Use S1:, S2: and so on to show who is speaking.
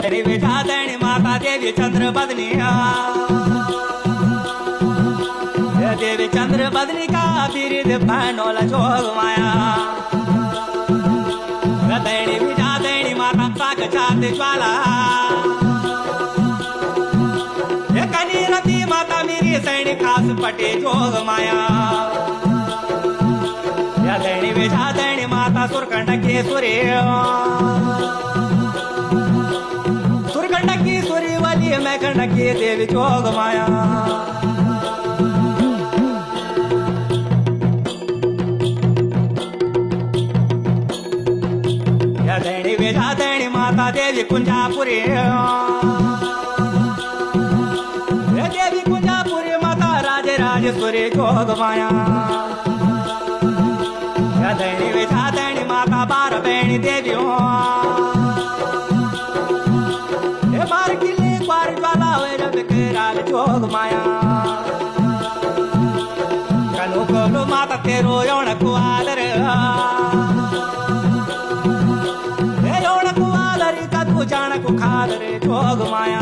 S1: धनी बेटा धनी माता देवी चंद्र बदनी देवी चंद्र बदनी का बिरद बनोला जोग माया धनी बेटा धनी माता साक छाती ज्वाला कनी रती माता मेरी सैनिक खास पटे जोग माया धनी बेटा धनी माता सुरकंड के सुरकंड की सुरी वाली मैं कंड की देवी जोग माया धनी बेटा धनी माता देवी कुंजापुरी देवी कुंजापुरी माता राजे राजेश्वरी जोग माया धनी बेटा धनी माता बार बहनी देवी बार किले बार ज्वाला वैरव राग जोग माया कनु कोलो माता तेरो यौन कुआदर यौन कुआदर कदू जान कुखादर जोग माया